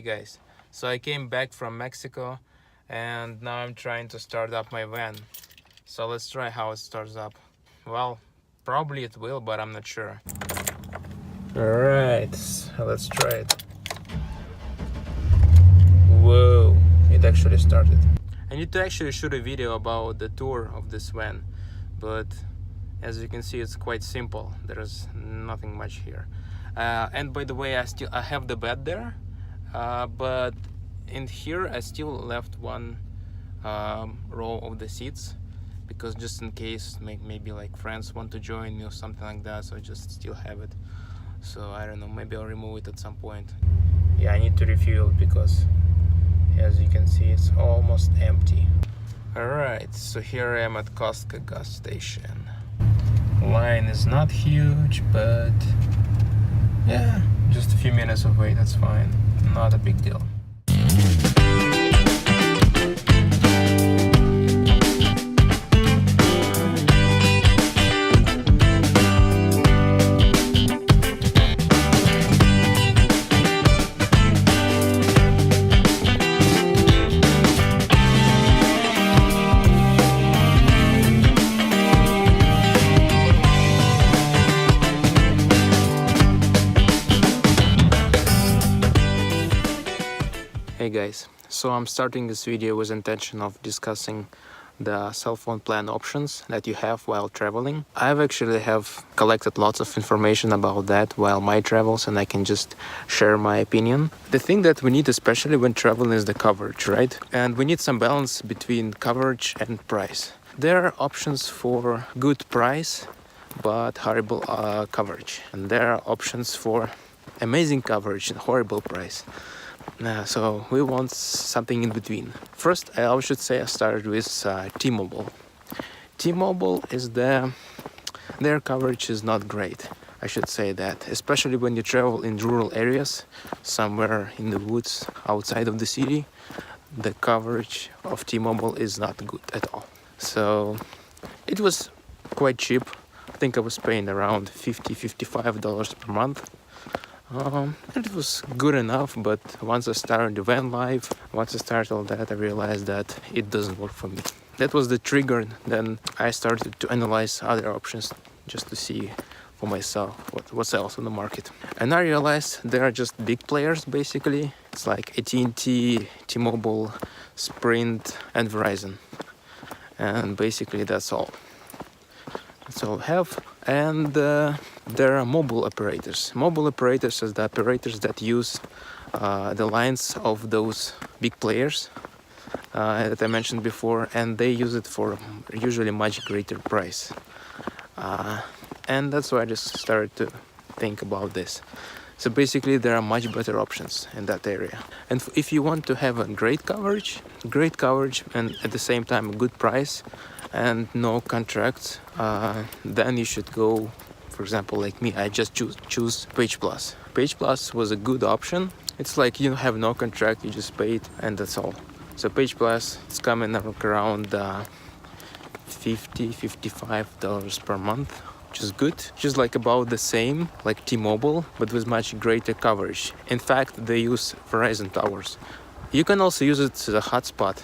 guys, so I came back from Mexico and now I'm trying to start up my van. So let's try how it starts up. Well, probably it will, but I'm not sure. Alright, let's try it. Whoa, it actually started. I need to actually shoot a video about the tour of this van, but as you can see it's quite simple. There's nothing much here. And by the way, I have the bed there, but in here I still left one row of the seats, because just in case maybe like friends want to join me or something like that, so I just still have it. So I don't know, maybe I'll remove it at some point. Yeah, I need to refuel because as you can see it's almost empty. Alright, so here I am at Costco gas station. Line is not huge, but yeah, just a few minutes of wait, that's fine. Not a big deal. Hey guys, so I'm starting this video with intention of discussing the cell phone plan options that you have while traveling. I've actually collected lots of information about that while my travels, and I can just share my opinion. The thing that we need especially when traveling is the coverage, right? And we need some balance between coverage and price. There are options for good price but horrible coverage, and there are options for amazing coverage and horrible price. So we want something in between. First, I should say I started with T-Mobile. T-Mobile is their coverage is not great. I should say that, especially when you travel in rural areas, somewhere in the woods outside of the city, the coverage of T-Mobile is not good at all. So it was quite cheap. I think I was paying around $55 per month. It was good enough, but once I started the van life, once I started all that, I realized that it doesn't work for me. That was the trigger. Then I started to analyze other options just to see for myself what's else on the market. And I realized there are just big players basically. It's like AT&T, T-Mobile, Sprint, and Verizon. And basically that's all. That's all I have. And there are mobile operators. Mobile operators are the operators that use the lines of those big players that I mentioned before, and they use it for usually much greater price. And that's why I just started to think about this. So basically there are much better options in that area. And if you want to have a great coverage and at the same time a good price and no contracts, then you should go, for example, like me, I just choose Page Plus. Page Plus was a good option. It's like you have no contract, you just pay it and that's all. So Page Plus, it's coming around $55 per month, which is good. Just like about the same like T-Mobile, but with much greater coverage. In fact, they use Verizon towers. You can also use it as a hotspot.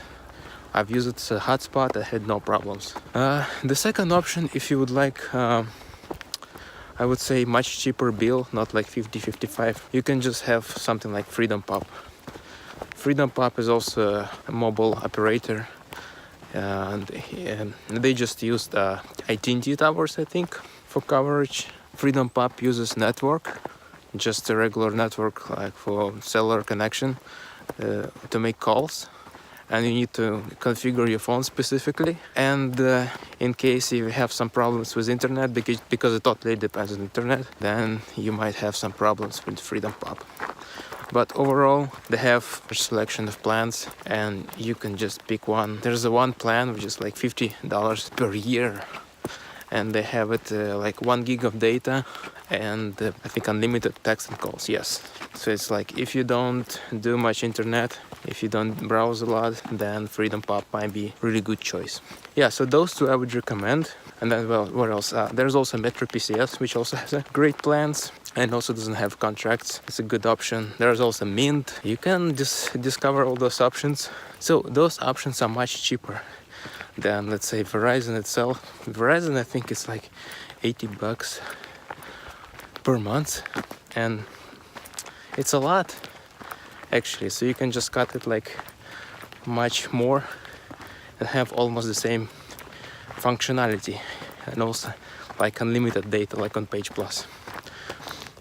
I've used it as a hotspot, I had no problems. The second option, if you would like, I would say much cheaper bill, not like $55. You can just have something like Freedom Pop. Freedom Pop is also a mobile operator, and they just used AT&T towers, I think, for coverage. Freedom Pop uses network, just a regular network like for cellular connection to make calls. And you need to configure your phone specifically. And in case you have some problems with internet, because it totally depends on internet, then you might have some problems with Freedom Pop. But overall, they have a selection of plans and you can just pick one. There's one plan which is like $50 per year. And they have it like 1 gig of data and I think unlimited text and calls, yes. So it's like if you don't do much internet, if you don't browse a lot, then Freedom Pop might be a really good choice. Yeah, so those two I would recommend. And then, well, what else? There's also Metro PCS, which also has great plans. and also doesn't have contracts. It's a good option. There's also Mint. You can just discover all those options. So those options are much cheaper than, let's say, Verizon itself. Verizon, I think it's like $80 per month, and it's a lot actually. So you can just cut it like much more and have almost the same functionality, and also like unlimited data like on Page Plus.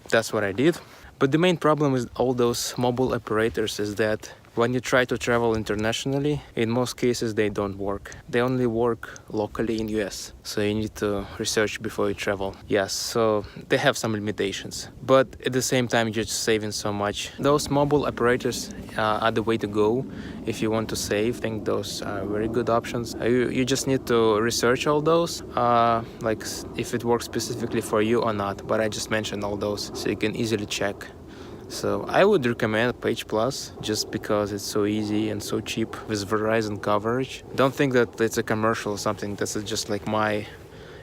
That's what I did. But the main problem with all those mobile operators is that when you try to travel internationally, in most cases they don't work. They only work locally in US. So you need to research before you travel. Yes, so they have some limitations. But at the same time, you're just saving so much. Those mobile operators are the way to go if you want to save. I think those are very good options. You just need to research all those, like if it works specifically for you or not. But I just mentioned all those so you can easily check. So I would recommend Page Plus just because it's so easy and so cheap with Verizon coverage. Don't think that it's a commercial or something. This is just like my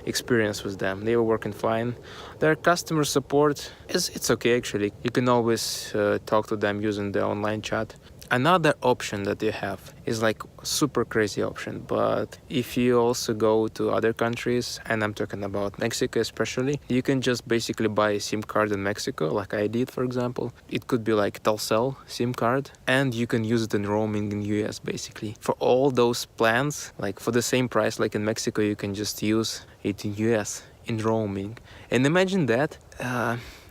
experience with them. They were working fine. Their customer support it's okay actually. You can always talk to them using the online chat. Another option that you have is like super crazy option, but if you also go to other countries, and I'm talking about Mexico especially, you can just basically buy a SIM card in Mexico, like I did, for example. It could be like Telcel SIM card, and you can use it in roaming in US basically. For all those plans, like for the same price like in Mexico, you can just use it in US in roaming. And imagine that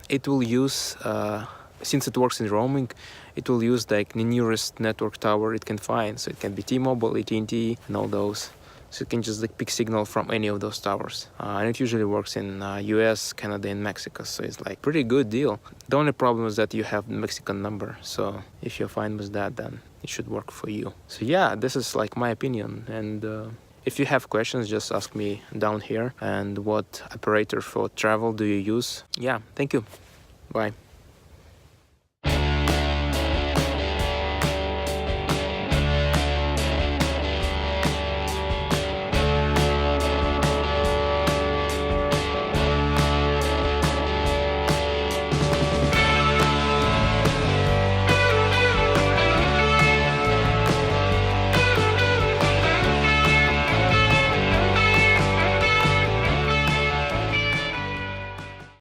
it will use since it works in roaming, it will use like the nearest network tower it can find. So it can be T-Mobile, AT&T, and all those. So you can just like pick signal from any of those towers. And it usually works in US, Canada, and Mexico. So it's like pretty good deal. The only problem is that you have the Mexican number. So if you're fine with that, then it should work for you. So yeah, this is like my opinion. And if you have questions, just ask me down here. And what operator for travel do you use? Yeah, thank you. Bye.